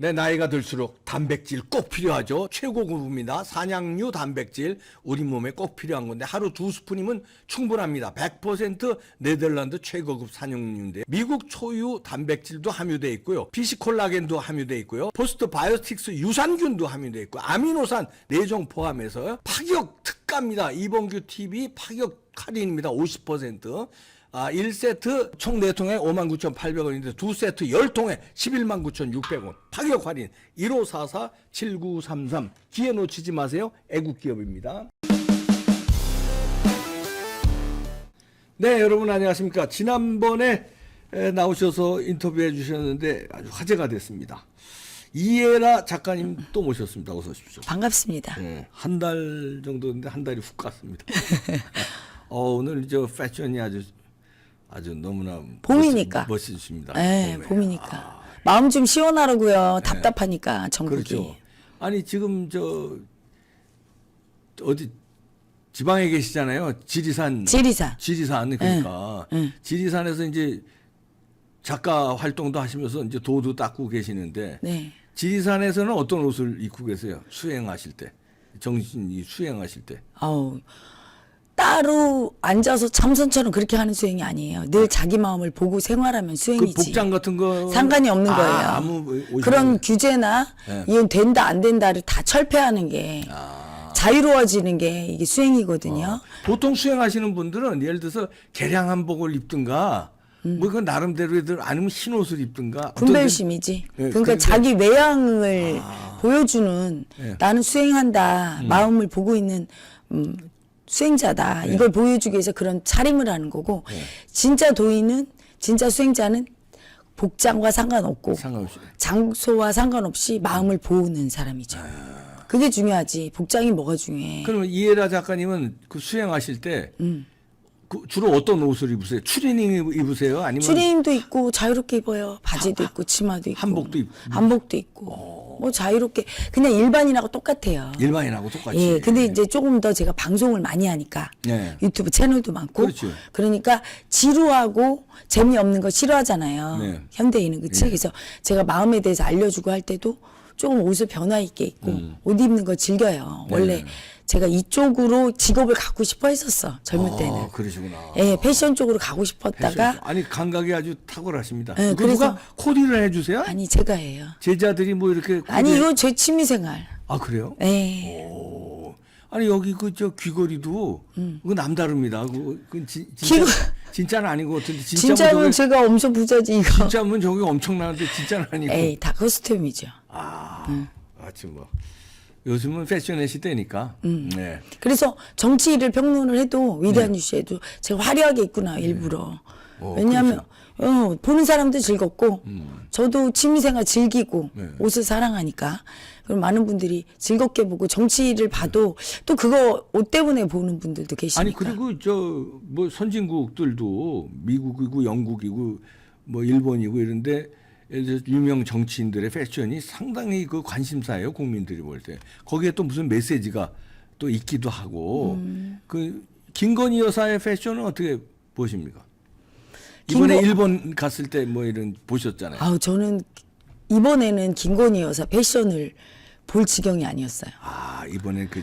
내 나이가 들수록 단백질 꼭 필요하죠. 최고급입니다. 산양류 단백질 우리 몸에 꼭 필요한 건데 하루 2스푼이면 충분합니다. 100% 네덜란드 최고급 산양류인데 미국 초유 단백질도 함유되어 있고요. 피시콜라겐도 함유되어 있고요. 포스트 바이오틱스 유산균도 함유되어 있고 아미노산 4종 포함해서 파격 특가입니다. 이봉규 TV 파격 할인입니다. 50%. 1세트 총 4통에 59,800원인데 2세트 10통에 119,600원 파격 할인 1544-7933 기회 놓치지 마세요. 애국기업입니다. 네, 여러분 안녕하십니까. 지난번에 나오셔서 인터뷰해 주셨는데 아주 화제가 됐습니다. 이해라 작가님 또 모셨습니다. 어서 오십시오. 반갑습니다. 네, 한 달 정도인데 한 달이 훅 갔습니다. 오늘 저 패션이 아주 너무나 봄이니까 멋지십니다. 네, 봄이니까 마음 좀 시원하라고요. 답답하니까 전국이. 그렇죠. 아니 지금 어디 지방에 계시잖아요. 지리산 그러니까 지리산에서 이제 작가 활동도 하시면서 이제 도도 닦고 계시는데 네. 지리산에서는 어떤 옷을 입고 계세요? 수행하실 때 정신이 수행하실 때. 따로 앉아서 참선처럼 그렇게 하는 수행이 아니에요. 늘 자기 마음을 보고 생활하면 수행이지. 그 복장 같은 거 상관이 없는 거예요. 아무 그런 규제나 이건 된다 안 된다를 다 철폐하는 게 자유로워지는 게 이게 수행이거든요. 보통 수행하시는 분들은 예를 들어서 개량 한복을 입든가 뭐 그 나름대로 아니면 흰 옷을 입든가 분별심이지. 네, 그러니까 자기 외양을 보여주는 나는 수행한다 마음을 보고 있는 수행자다. 이걸 보여주기 위해서 그런 차림을 하는 거고 진짜 도인은 진짜 수행자는 복장과 상관없고 장소와 상관없이 마음을 보는 사람이죠. 그게 중요하지. 복장이 뭐가 중요해. 그러면 이해라 작가님은 그 수행하실 때 그 주로 어떤 옷을 입으세요? 추리닝 입으세요? 아니면 추리닝도 있고 자유롭게 입어요. 바지도 있고 치마도 있고 한복도 있고 뭐 자유롭게 그냥 일반인하고 똑같아요. 일반인하고 똑같이. 예, 근데 이제 조금 더 제가 방송을 많이 하니까 유튜브 채널도 많고 그러니까 지루하고 재미없는 거 싫어하잖아요. 현대인은 그치? 그래서 제가 마음에 대해서 알려주고 할 때도 조금 옷을 변화 있게 입고 옷 입는 거 즐겨요. 원래 제가 이쪽으로 직업을 갖고 싶어 했었어. 젊을 때는. 그러시구나. 예, 패션 쪽으로 가고 싶었다가. 아니, 감각이 아주 탁월하십니다. 예, 그래서 코디를 해주세요? 아니, 제가 해요. 제자들이 뭐 이렇게. 아니, 이거 제 취미생활. 아, 그래요? 예. 아니, 여기 귀걸이도 그거 남다릅니다. 진짜는 아닌 것 같은데. 진짜면 제가 엄청 부자지, 이거. 진짜면 저기 엄청나는데 진짜는 아니고. 에이, 다 코스튬이죠. 하여튼 뭐. 요즘은 패션의 시대니까. 네. 그래서 정치를 평론을 해도 위대한 뉴스에도 제가 화려하게 입구나 일부러. 왜냐하면 보는 사람도 즐겁고 저도 취미생활 즐기고 옷을 사랑하니까 그럼 많은 분들이 즐겁게 보고 정치를 봐도 또 그거 옷 때문에 보는 분들도 계시니까. 아니 그리고 뭐 선진국들도 미국이고 영국이고 뭐 일본이고 이런데 유명 정치인들의 패션이 상당히 그 관심사예요. 국민들이 볼 때. 거기에 또 무슨 메시지가 또 있기도 하고. 그 김건희 여사의 패션은 어떻게 보십니까? 이번에 일본 갔을 때 뭐 이런 보셨잖아요. 저는 이번에는 김건희 여사 패션을 볼 지경이 아니었어요. 이번에 그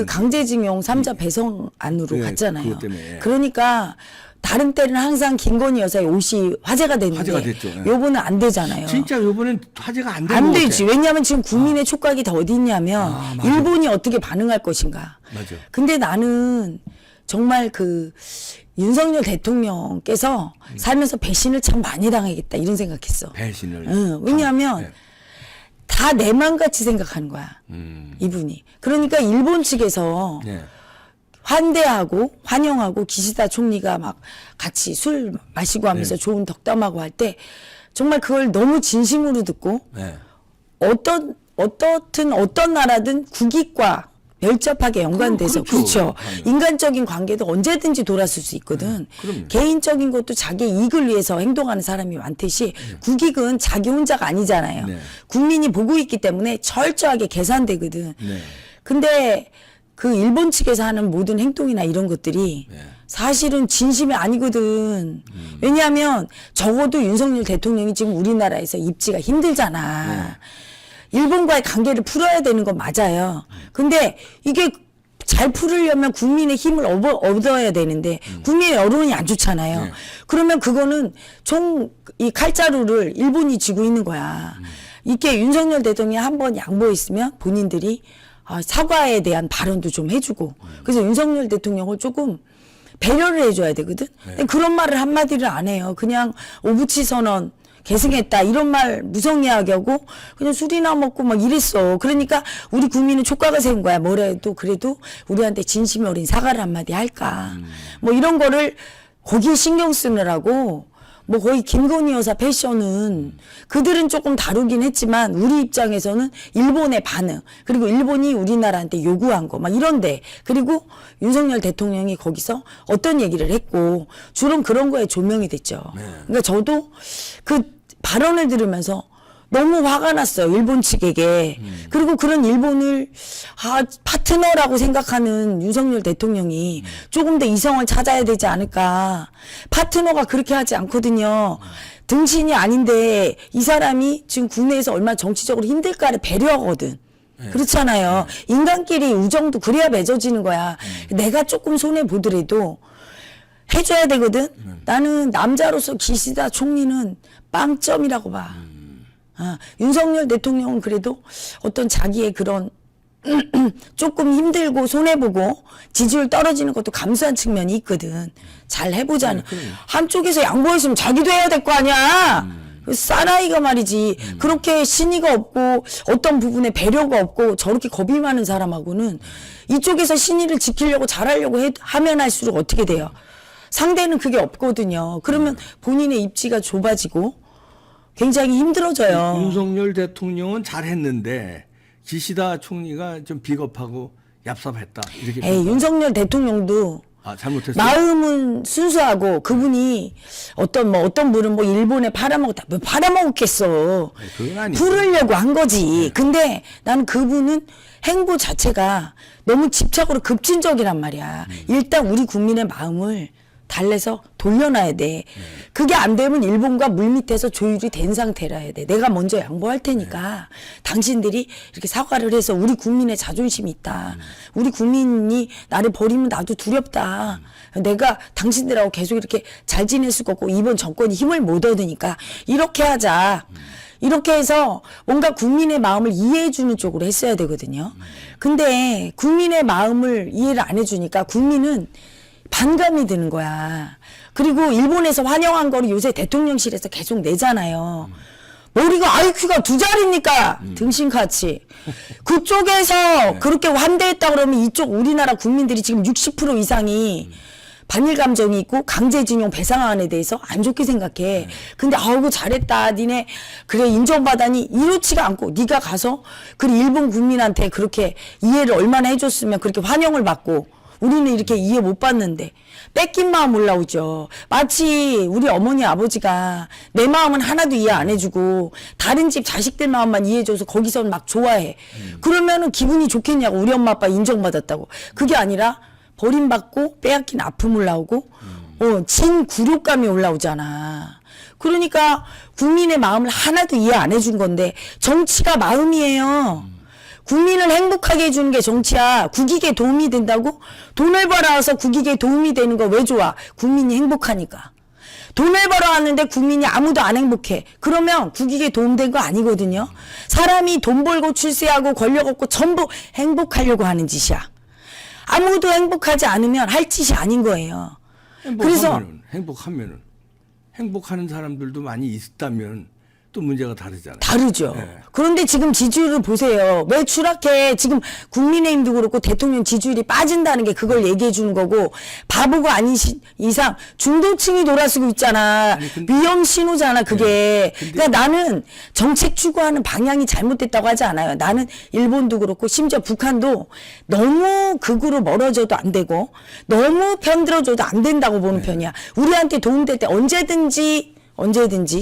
강제징용 3자 배성 안으로 갔잖아요. 그것 때문에. 그러니까 다른 때는 항상 김건희 여사의 옷이 화제가 됐는데 요번은 안 되잖아요. 진짜 요번엔 화제가 안 되는 안 되지. 왜냐하면 지금 국민의 촉각이 다 어디 있냐면 일본이 어떻게 반응할 것인가. 맞아. 근데 나는 정말 윤석열 대통령께서 살면서 배신을 참 많이 당하겠다 이런 생각했어. 배신을. 왜냐하면 다 내 맘같이 생각하는 거야. 이분이. 그러니까 일본 측에서 환대하고 환영하고 기시다 총리가 막 같이 술 마시고 하면서 좋은 덕담하고 할 때 정말 그걸 너무 진심으로 듣고 어떤 나라든 국익과 밀접하게 연관돼서 그렇죠. 인간적인 관계도 언제든지 돌아설 수 있거든. 개인적인 것도 자기 이익을 위해서 행동하는 사람이 많듯이 국익은 자기 혼자가 아니잖아요. 국민이 보고 있기 때문에 철저하게 계산되거든. 근데 그 일본 측에서 하는 모든 행동이나 이런 것들이 사실은 진심이 아니거든. 왜냐하면 적어도 윤석열 대통령이 지금 우리나라에서 입지가 힘들잖아. 일본과의 관계를 풀어야 되는 건 맞아요. 근데 이게 잘 풀으려면 국민의 힘을 얻어야 되는데 국민의 여론이 안 좋잖아요. 그러면 그거는 이 칼자루를 일본이 쥐고 있는 거야. 이게 윤석열 대통령이 한번 양보했으면 본인들이 사과에 대한 발언도 좀 해주고 그래서 윤석열 대통령을 조금 배려를 해줘야 되거든. 근데 그런 말을 한마디를 안 해요. 그냥 오부치 선언 계승했다 이런 말 무성의하게 하고 그냥 술이나 먹고 막 이랬어. 그러니까 우리 국민은 촉각을 세운 거야. 뭐래도 그래도 우리한테 진심 어린 사과를 한마디 할까. 뭐 이런 거를 거기에 신경 쓰느라고 뭐 거의 김건희 여사 패션은 그들은 조금 다루긴 했지만 우리 입장에서는 일본의 반응 그리고 일본이 우리나라한테 요구한 거 막 이런데 그리고 윤석열 대통령이 거기서 어떤 얘기를 했고 주로 그런 거에 조명이 됐죠. 그러니까 저도 그 발언을 들으면서 너무 화가 났어요. 일본 측에게. 그리고 그런 일본을 파트너라고 생각하는 윤석열 대통령이 조금 더 이성을 찾아야 되지 않을까. 파트너가 그렇게 하지 않거든요. 등신이 아닌데 이 사람이 지금 국내에서 얼마나 정치적으로 힘들까를 배려하거든. 그렇잖아요. 인간끼리 우정도 그래야 맺어지는 거야. 내가 조금 손해보더라도 해줘야 되거든. 나는 남자로서 기시다 총리는 빵점이라고 봐. 윤석열 대통령은 그래도 어떤 자기의 그런 조금 힘들고 손해보고 지지율 떨어지는 것도 감수한 측면이 있거든. 잘 해보자는. 한쪽에서 양보했으면 자기도 해야 될 거 아니야. 사나이가 말이지. 그렇게 신의가 없고 어떤 부분에 배려가 없고 저렇게 겁이 많은 사람하고는 이쪽에서 신의를 지키려고 잘하려고 하면 할수록 어떻게 돼요. 상대는 그게 없거든요. 그러면 본인의 입지가 좁아지고 굉장히 힘들어져요. 윤석열 대통령은 잘했는데 기시다 총리가 좀 비겁하고 얍삽했다 이렇게. 윤석열 대통령도 잘못했어요. 마음은 순수하고 그분이 어떤 분은 뭐 일본에 팔아먹었다. 뭐 팔아먹었겠어. 그건 아니죠. 풀으려고 한 거지. 근데 나는 그분은 행보 자체가 너무 집착으로 급진적이란 말이야. 일단 우리 국민의 마음을 달래서 돌려놔야 돼. 그게 안 되면 일본과 물밑에서 조율이 된 상태라 해야 돼. 내가 먼저 양보할 테니까 당신들이 이렇게 사과를 해서 우리 국민의 자존심이 있다. 우리 국민이 나를 버리면 나도 두렵다. 내가 당신들하고 계속 이렇게 잘 지낼 수가 없고 이번 정권이 힘을 못 얻으니까 이렇게 하자. 이렇게 해서 뭔가 국민의 마음을 이해해주는 쪽으로 했어야 되거든요. 근데 국민의 마음을 이해를 안 해주니까 국민은 반감이 드는 거야. 그리고 일본에서 환영한 거를 요새 대통령실에서 계속 내잖아요. 머리가 IQ가 2자리니까 등신같이. 그쪽에서 그렇게 환대했다 그러면 이쪽 우리나라 국민들이 지금 60% 이상이 반일 감정이 있고 강제징용 배상안에 대해서 안 좋게 생각해. 근데 아우고 잘했다. 니네 그래 인정받아니 이렇지가 않고 네가 가서 그래 일본 국민한테 그렇게 이해를 얼마나 해줬으면 그렇게 환영을 받고 우리는 이렇게 이해 못 받는데 뺏긴 마음 올라오죠. 마치 우리 어머니 아버지가 내 마음은 하나도 이해 안 해주고 다른 집 자식들 마음만 이해해줘서 거기서 막 좋아해. 그러면은 기분이 좋겠냐고. 우리 엄마 아빠 인정받았다고. 그게 아니라 버림받고 빼앗긴 아픔 올라오고 진 굴욕감이 올라오잖아. 그러니까 국민의 마음을 하나도 이해 안 해준 건데 정치가 마음이에요. 국민을 행복하게 해주는 게 정치야. 국익에 도움이 된다고? 돈을 벌어와서 국익에 도움이 되는 거 왜 좋아? 국민이 행복하니까. 돈을 벌어왔는데 국민이 아무도 안 행복해. 그러면 국익에 도움된 거 아니거든요. 사람이 돈 벌고 출세하고 권력 얻고 전부 행복하려고 하는 짓이야. 아무도 행복하지 않으면 할 짓이 아닌 거예요. 그래서 행복하는 사람들도 많이 있다면 또 문제가 다르잖아요. 다르죠. 그런데 지금 지지율을 보세요. 왜 추락해? 지금 국민의힘도 그렇고 대통령 지지율이 빠진다는 게 그걸 얘기해 주는 거고 바보가 아닌 이상 중도층이 돌아서고 있잖아. 위험 신호잖아 그게. 그러니까 나는 정책 추구하는 방향이 잘못됐다고 하지 않아요. 나는 일본도 그렇고 심지어 북한도 너무 극으로 멀어져도 안 되고 너무 편들어줘도 안 된다고 보는 편이야. 우리한테 도움될 때 언제든지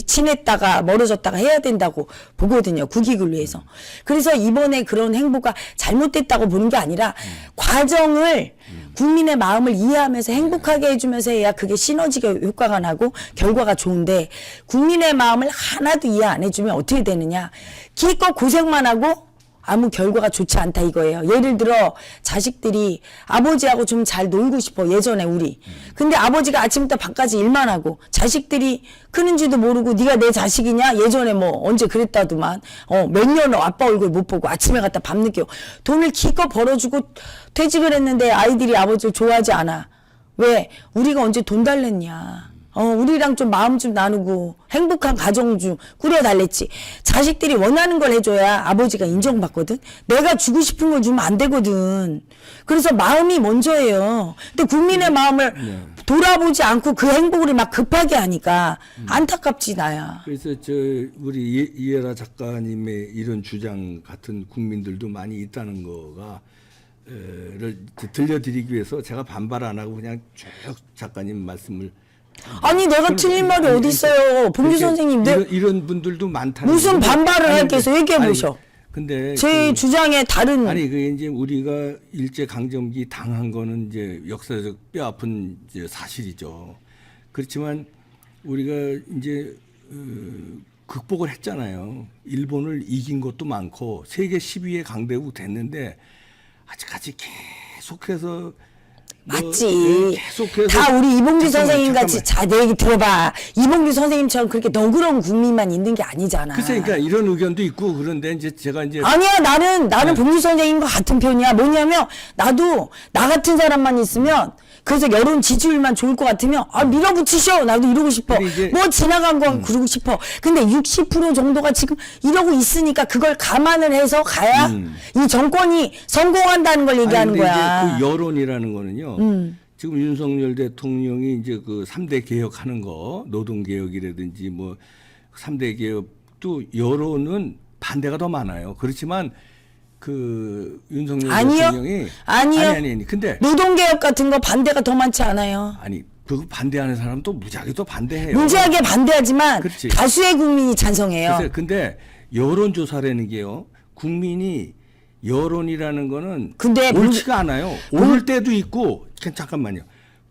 친했다가 멀어졌다가 해야 된다고 보거든요. 국익을 위해서. 그래서 이번에 그런 행보가 잘못됐다고 보는 게 아니라 과정을 국민의 마음을 이해하면서 행복하게 해주면서 해야 그게 시너지가 효과가 나고 결과가 좋은데 국민의 마음을 하나도 이해 안 해주면 어떻게 되느냐. 기껏 고생만 하고 아무 결과가 좋지 않다 이거예요. 예를 들어 자식들이 아버지하고 좀 잘 놀고 싶어. 예전에 우리. 근데 아버지가 아침부터 밤까지 일만 하고 자식들이 크는지도 모르고 네가 내 자식이냐? 예전에 뭐 언제 그랬다더만. 몇 년 아빠 얼굴 못 보고 아침에 갔다 밤늦게 돈을 기껏 벌어주고 퇴직을 했는데 아이들이 아버지를 좋아하지 않아. 왜? 우리가 언제 돈 달랬냐. 우리랑 좀 마음 좀 나누고 행복한 가정 좀 꾸려달랬지. 자식들이 원하는 걸 해줘야 아버지가 인정받거든. 내가 주고 싶은 걸 주면 안 되거든. 그래서 마음이 먼저예요. 근데 국민의 마음을 돌아보지 않고 그 행복을 막 급하게 하니까 안타깝지 나야. 그래서 우리 이해라 작가님의 이런 주장 같은 국민들도 많이 있다는 거가 를 들려드리기 위해서 제가 반발 안 하고 그냥 쭉 작가님 말씀을 아니 내가 틀린 말이 어디 있어요. 봉규 선생님. 이런 분들도 많다는 무슨 반발을 아니, 할게서 얘기해 보셔. 근데 제 주장에 다른 아니 그 이제 우리가 일제 강점기 당한 거는 이제 역사적 뼈 아픈 이제 사실이죠. 그렇지만 우리가 이제 극복을 했잖아요. 일본을 이긴 것도 많고 세계 10위의 강대국 됐는데 아직까지 계속해서 맞지. 계속해서 다 우리 이봉규 잠깐만, 선생님 같이 잠깐만. 자, 내 얘기 들어봐. 이봉규 선생님처럼 그렇게 너그러운 국민만 있는 게 아니잖아. 글쎄, 그러니까 이런 의견도 있고 그런데 이제 제가 이제 아니야, 나는 봉규 선생님과 같은 편이야. 뭐냐면 나도 나 같은 사람만 있으면 그래서 여론 지지율만 좋을 것 같으면 밀어붙이셔. 나도 이러고 싶어. 근데 이제 뭐 지나간 거 그러고 싶어. 근데 60% 정도가 지금 이러고 있으니까 그걸 감안을 해서 가야 이 정권이 성공한다는 걸 얘기하는 근데 거야. 이제 그 여론이라는 거는요. 지금 윤석열 대통령이 이제 그 3대 개혁하는 거, 노동개혁이라든지 뭐 3대 개혁도 여론은 반대가 더 많아요. 그렇지만 그 윤석열 대통령이 아니. 근데 노동개혁 같은 거 반대가 더 많지 않아요. 아니 그 반대하는 사람은 또 무지하게 또 반대해요. 무지하게 반대하지만 그렇지. 다수의 국민이 찬성해요. 글쎄, 근데 여론조사라는 게요. 국민이 여론이라는 거는 근데 옳지가 않아요. 옳을 때도 있고 잠깐만요.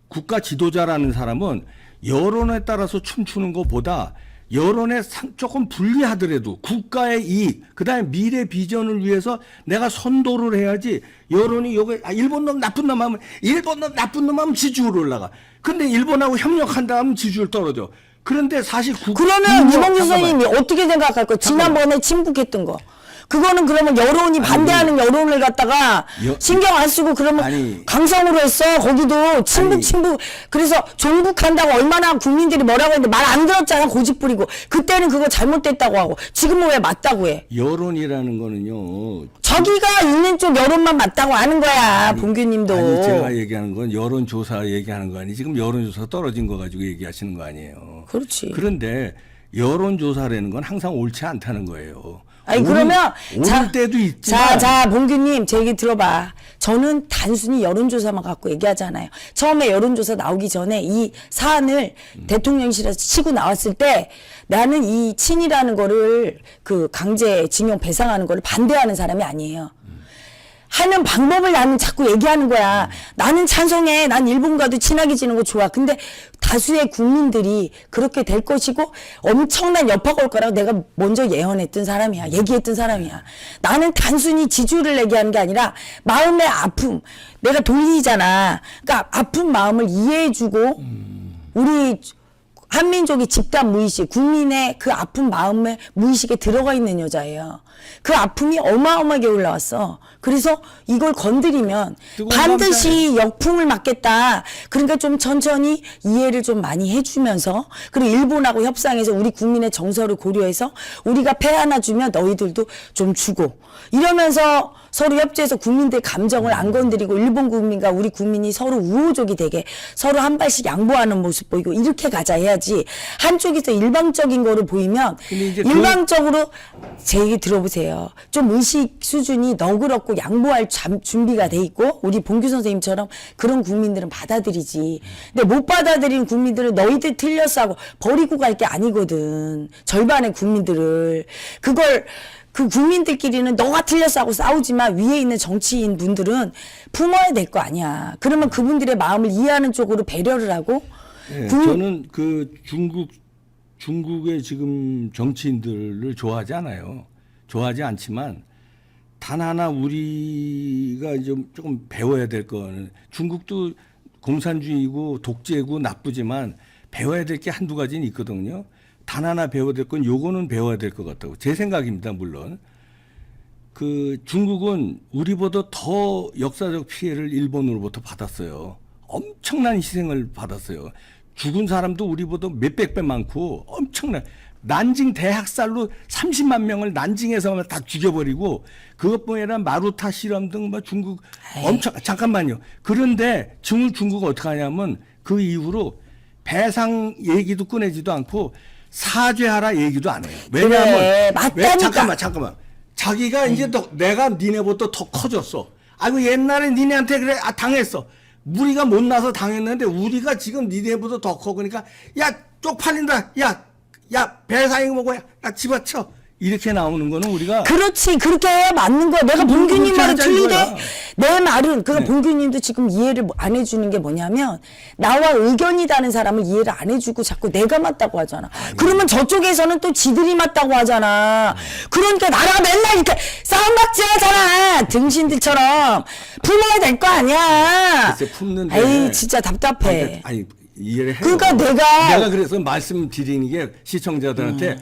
국가 지도자라는 사람은 여론에 따라서 춤추는 것보다 여론에 조금 불리하더라도 국가의 이익, 그다음에 미래 비전을 위해서 내가 선도를 해야지. 여론이 요게 일본 놈 나쁜 놈 하면 지지율 올라가. 근데 일본하고 협력한다 하면 지지율 떨어져. 그런데 사실 그러면 이봉규 선생님이 어떻게 생각할 거예요? 지난번에 침북했던 거. 그거는 그러면 여론이 반대하는 여론을 갖다가 신경 안 쓰고 그러면 강성으로 했어. 거기도 침북. 그래서 종북한다고 얼마나 국민들이 뭐라고 했는데 말 안 들었잖아. 고집 부리고. 그때는 그거 잘못됐다고 하고. 지금은 왜 맞다고 해? 여론이라는 거는요. 저기가 있는 쪽 여론만 맞다고 하는 거야. 봉규님도. 아니 제가 얘기하는 건 여론조사 얘기하는 거 아니. 지금 여론조사 떨어진 거 가지고 얘기하시는 거 아니에요. 그렇지. 그런데 여론조사라는 건 항상 옳지 않다는 거예요. 아니 그러면 올 때도 있지만 자 봉규님 제 얘기 들어봐. 저는 단순히 여론조사만 갖고 얘기하잖아요. 처음에 여론조사 나오기 전에 이 사안을 대통령실에서 치고 나왔을 때 나는 이 친이라는 거를 그 강제징용 배상하는 거를 반대하는 사람이 아니에요. 하는 방법을 나는 자꾸 얘기하는 거야. 나는 찬성해. 난 일본과도 친하게 지는 거 좋아. 근데 다수의 국민들이 그렇게 될 것이고 엄청난 여파가 올 거라고 내가 먼저 예언했던 사람이야. 얘기했던 사람이야. 나는 단순히 지지율을 얘기하는 게 아니라 마음의 아픔. 내가 돌리잖아. 그러니까 아픈 마음을 이해해주고 우리 한민족이 집단 무의식, 국민의 그 아픈 마음에 무의식에 들어가 있는 여자예요. 그 아픔이 어마어마하게 올라왔어. 그래서 이걸 건드리면 반드시 역풍을 맞겠다. 그러니까 좀 천천히 이해를 좀 많이 해주면서 그리고 일본하고 협상해서 우리 국민의 정서를 고려해서 우리가 패 하나 주면 너희들도 좀 주고 이러면서 서로 협조해서 국민들 감정을 안 건드리고 일본 국민과 우리 국민이 서로 우호적이 되게 서로 한 발씩 양보하는 모습 보이고 이렇게 가자 해야지 한쪽에서 일방적인 거를 보이면 일방적으로 제 얘기 들어보세요. 좀 의식 수준이 너그럽고 양보할 준비가 돼 있고 우리 봉규 선생님처럼 그런 국민들은 받아들이지. 근데 못 받아들이는 국민들은 너희들 틀렸어 하고 버리고 갈 게 아니거든. 절반의 국민들을. 그걸 그 국민들끼리는 너가 틀렸어 하고 싸우지만 위에 있는 정치인 분들은 품어야 될 거 아니야. 그러면 그분들의 마음을 이해하는 쪽으로 배려를 하고 네, 저는 그 중국의 지금 정치인들을 좋아하지 않아요. 좋아하지 않지만 단 하나 우리가 좀 조금 배워야 될 거는 중국도 공산주의고 독재고 나쁘지만 배워야 될 게 한두 가지는 있거든요. 단 하나 배워야 될 건 요거는 배워야 될 것 같다고 제 생각입니다. 물론 그 중국은 우리보다 더 역사적 피해를 일본으로부터 받았어요. 엄청난 희생을 받았어요. 죽은 사람도 우리보다 몇백 배 많고 엄청난 난징 대학살로 30만 명을 난징에서 다 죽여버리고 그것뿐 아니라 마루타 실험 등 뭐 중국 엄청 잠깐만요. 그런데 중국은 어떻게 하냐면 그 이후로 배상 얘기도 꺼내지도 않고 사죄하라 얘기도 안 해요. 왜냐하면 그래, 맞다니까. 잠깐만. 자기가 이제 더 내가 니네보다 더 커졌어. 아이고 옛날에 니네한테 그래 당했어. 우리가 못 나서 당했는데 우리가 지금 니네보다 더 커. 그러니까 야 쪽팔린다. 야 배상이 뭐고 야 집어쳐. 이렇게 나오는 거는 우리가 그렇지 그렇게 해야 맞는 거야. 내가 봉규님 그렇게 말은 하자 틀리대. 이거야. 내 말은 봉규님도 지금 이해를 안 해주는 게 뭐냐면 나와 의견이 다른 사람을 이해를 안 해주고 자꾸 내가 맞다고 하잖아. 그러면 저쪽에서는 또 지들이 맞다고 하잖아. 그러니까 나랑 맨날 이렇게 싸움박질 하잖아. 등신들처럼 품어야 될 거 아니야. 글쎄, 품는데. 에이 진짜 답답해. 아니 이해를 해요. 그러니까 내가 그래서 말씀드리는 게 시청자들한테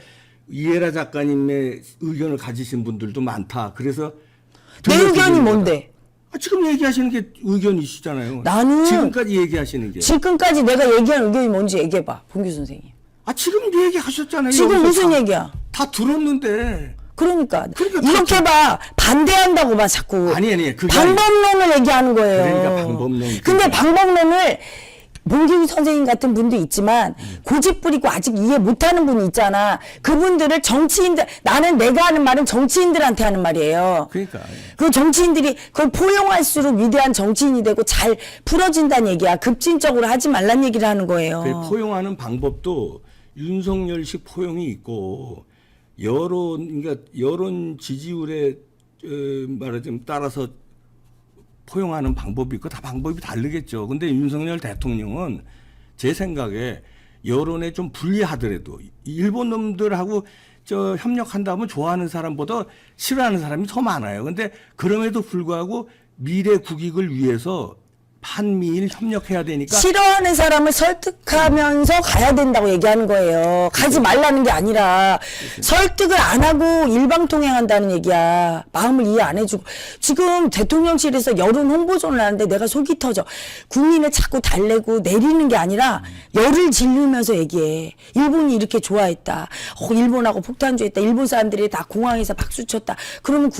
이해라 작가님의 의견을 가지신 분들도 많다. 그래서 내 의견이 뭔데? 지금 얘기하시는 게 의견이시잖아요. 나는 지금까지 얘기하시는 게. 지금까지 내가 얘기한 의견이 뭔지 얘기해봐, 봉규 선생님. 지금 얘기하셨잖아요. 지금 여기서 무슨 다, 얘기야? 다 들었는데. 그러니까 그러니까 이렇게 봐 반대한다고 봐 자꾸. 아니 그게 방법론을 얘기하는 거예요. 그러니까 방법론. 근데 그러니까. 방법론을 봉규 선생님 같은 분도 있지만 고집 부리고 아직 이해 못하는 분이 있잖아. 그분들을 정치인들 나는 내가 하는 말은 정치인들한테 하는 말이에요. 그러니까. 그 정치인들이 그걸 포용할수록 위대한 정치인이 되고 잘 풀어진다는 얘기야. 급진적으로 하지 말란 얘기를 하는 거예요. 그 포용하는 방법도 윤석열식 포용이 있고 그러니까 여론 지지율에 말하자면 따라서 포용하는 방법이 있고 다 방법이 다르겠죠. 근데 윤석열 대통령은 제 생각에 여론에 좀 불리하더라도 일본 놈들하고 협력한다면 좋아하는 사람보다 싫어하는 사람이 더 많아요. 근데 그럼에도 불구하고 미래 국익을 위해서 한미일 협력해야 되니까 싫어하는 사람을 설득하면서 가야 된다고 얘기하는 거예요. 가지 말라는 게 아니라 설득을 안 하고 일방통행한다는 얘기야. 마음을 이해 안 해주고. 지금 대통령실에서 여론 홍보전을 하는데 내가 속이 터져. 국민을 자꾸 달래고 내리는 게 아니라 열을 질르면서 얘기해. 일본이 이렇게 좋아했다. 일본하고 폭탄주했다. 일본 사람들이 다 공항에서 박수 쳤다. 그러면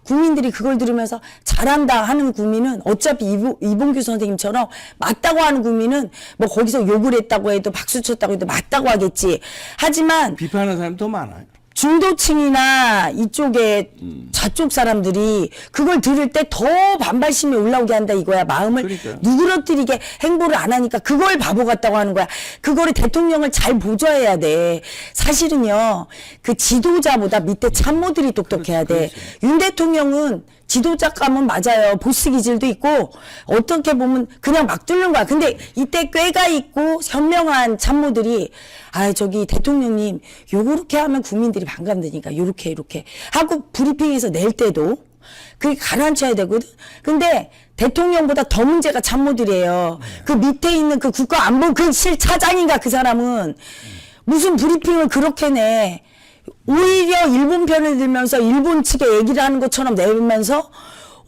국민들이 그걸 들으면서 잘한다 하는 국민은 어차피 이봉규 선생님처럼 맞다고 하는 국민은 뭐 거기서 욕을 했다고 해도 박수 쳤다고 해도 맞다고 하겠지. 하지만 비판하는 사람이 더 많아요. 중도층이나 이쪽에 저쪽 사람들이 그걸 들을 때 더 반발심이 올라오게 한다 이거야. 마음을 그러니까요. 누그러뜨리게 행보를 안 하니까 그걸 바보 같다고 하는 거야. 그거를 대통령을 잘 보좌해야 돼. 사실은요. 그 지도자보다 밑에 참모들이 똑똑해야 돼. 윤 대통령은 지도자감은 맞아요. 보스 기질도 있고 어떻게 보면 그냥 막 뚫는 거야. 근데 이때 꾀가 있고 현명한 참모들이 저기 대통령님 요렇게 하면 국민들이 반감되니까 요렇게 이렇게 하고 브리핑에서 낼 때도 그게 가라앉혀야 되거든. 근데 대통령보다 더 문제가 참모들이에요. 그 밑에 있는 그 국가안보 그 실차장인가 그 사람은 무슨 브리핑을 그렇게 내. 오히려 일본 편을 들면서 일본 측에 얘기를 하는 것처럼 내면서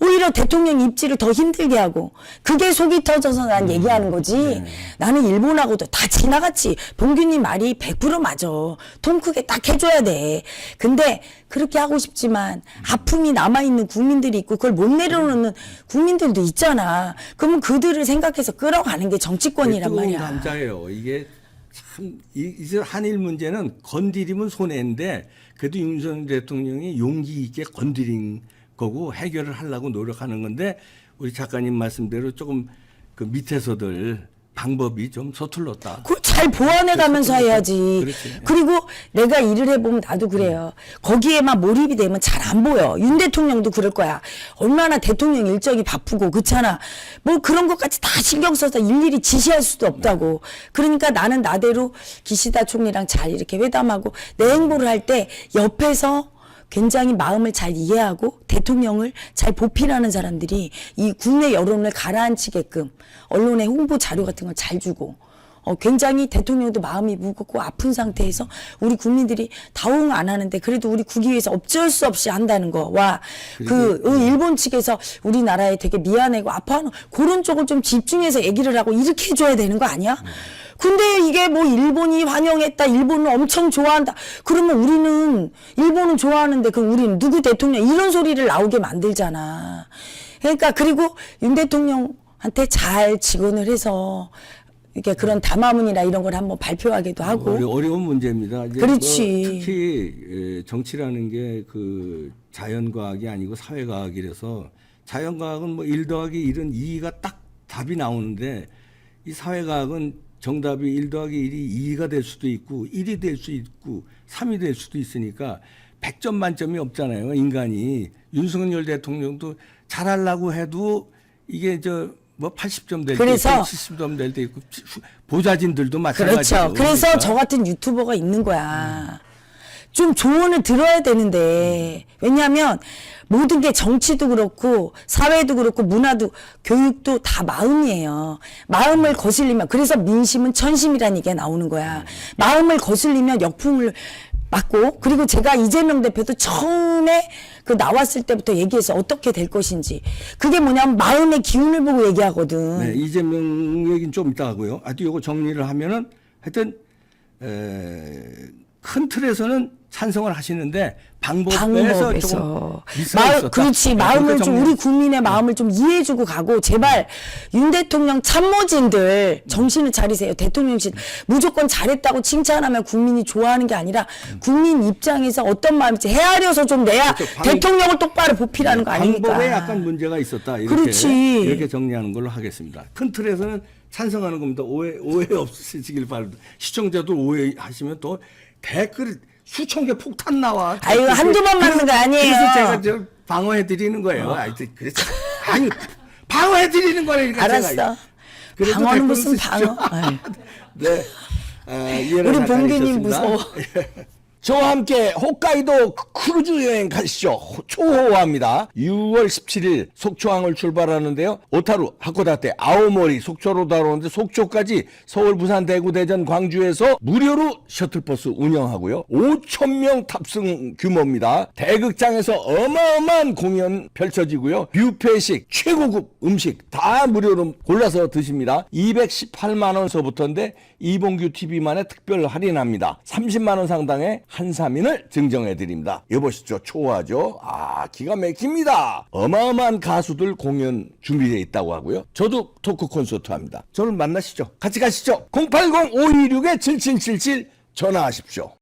오히려 대통령 입지를 더 힘들게 하고 그게 속이 터져서 난 얘기하는 거지. 나는 일본하고도 다 지나갔지. 봉규님 말이 100% 맞아. 통 크게 딱 해줘야 돼. 근데 그렇게 하고 싶지만 아픔이 남아있는 국민들이 있고 그걸 못 내려놓는 국민들도 있잖아. 그러면 그들을 생각해서 끌어가는 게 정치권이란 뜨거운 말이야. 감자예요. 이게 참 이제 한일 문제는 건드리면 손해인데 그래도 윤석열 대통령이 용기 있게 건드린 거고 해결을 하려고 노력하는 건데 우리 작가님 말씀대로 조금 그 밑에서들 방법이 좀 서툴렀다. 그걸 잘 보완해 가면서 해야지. 그렇지. 그리고 내가 일을 해보면 나도 그래요. 거기에만 몰입이 되면 잘 안 보여. 윤 대통령도 그럴 거야. 얼마나 대통령 일정이 바쁘고 그렇잖아. 뭐 그런 것까지 다 신경 써서 일일이 지시할 수도 없다고. 그러니까 나는 나대로 기시다 총리랑 잘 이렇게 회담하고 내 행보를 할 때 옆에서 굉장히 마음을 잘 이해하고 대통령을 잘 보필하는 사람들이 이 국내 여론을 가라앉히게끔 언론에 홍보 자료 같은 걸 잘 주고 굉장히 대통령도 마음이 무겁고 아픈 상태에서 우리 국민들이 다 호응 안 하는데 그래도 우리 국위에서 어쩔 수 없이 한다는 거와 그 일본 측에서 우리나라에 되게 미안해고 아파하는 그런 쪽을 좀 집중해서 얘기를 하고 이렇게 해줘야 되는 거 아니야? 근데 이게 뭐 일본이 환영했다, 일본은 엄청 좋아한다. 그러면 우리는 일본은 좋아하는데 그 우리는 누구 대통령 이런 소리를 나오게 만들잖아. 그러니까 그리고 윤 대통령한테 잘 직언을 해서 이렇게 그런 담화문이나 이런 걸 한번 발표하기도 하고. 어려운 문제입니다. 이제 그렇지. 뭐 특히 정치라는 게 그 자연과학이 아니고 사회과학이라서 자연과학은 뭐 1 더하기 1은 2가 딱 답이 나오는데 이 사회과학은 정답이 1 더하기 1이 2가 될 수도 있고 1이 될 수 있고 3이 될 수도 있으니까 100점 만점이 없잖아요. 인간이. 윤석열 대통령도 잘하려고 해도 이게 뭐 80점 될 때 있고 70점 될 때 있고 보좌진들도 마찬가지고. 그렇죠. 그래서 그러니까. 저 같은 유튜버가 있는 거야. 좀 조언을 들어야 되는데 왜냐하면 모든 게 정치도 그렇고 사회도 그렇고 문화도 교육도 다 마음이에요. 마음을 거슬리면 그래서 민심은 천심이라는 얘기가 나오는 거야. 마음을 거슬리면 역풍을 맞고 그리고 제가 이재명 대표도 처음에 그 나왔을 때부터 얘기해서 어떻게 될 것인지 그게 뭐냐면 마음의 기운을 보고 얘기하거든. 네, 이재명 얘기는 좀 이따 하고요. 아주 요거 정리를 하면은 하여튼 큰 틀에서는 찬성을 하시는데 방법에서 조금 미스가 있었다. 그렇지. 네, 마음을 그러니까 좀 우리 국민의 마음을 좀 이해해주고 가고 제발 윤 대통령 참모진들 정신을 차리세요. 대통령실 무조건 잘했다고 칭찬하면 국민이 좋아하는 게 아니라 국민 입장에서 어떤 마음인지 헤아려서 좀 내야 그렇죠. 대통령을 똑바로 보필하는 거 아닙니까? 방법에 약간 문제가 있었다. 그렇지. 이렇게 정리하는 걸로 하겠습니다. 큰 틀에서는 찬성하는 겁니다. 오해 없으시길 바랍니다. 시청자도 오해하시면 또 댓글 수천 개 폭탄 나와. 아유, 한두 번 맞는 거 아니에요. 그래서 제가 방어해 드리는 거예요. 그래서 아니 방어해 드리는 거니까. 알았어. 그래도 방어는 댓글 무슨 쓰십시오. 방어. 네. 이해를 우리 잘 봉기님 해주셨습니다. 무서워. 저와 함께 홋카이도 크루즈 여행 가시죠. 초호화입니다. 6월 17일 속초항을 출발하는데요. 오타루, 하코다테, 아오모리, 속초로 다루는데 속초까지 서울, 부산, 대구, 대전, 광주에서 무료로 셔틀버스 운영하고요. 5,000명 탑승 규모입니다. 대극장에서 어마어마한 공연 펼쳐지고요. 뷔페식, 최고급 음식 다 무료로 골라서 드십니다. 218만 원서부터인데 이봉규 TV만의 특별 할인합니다. 30만 원 상당의 한사민을 증정해 드립니다. 여보시죠. 초호하죠. 기가 막힙니다. 어마어마한 가수들 공연 준비되어 있다고 하고요. 저도 토크 콘서트 합니다. 저를 만나시죠. 같이 가시죠. 080-526-7777 전화하십시오.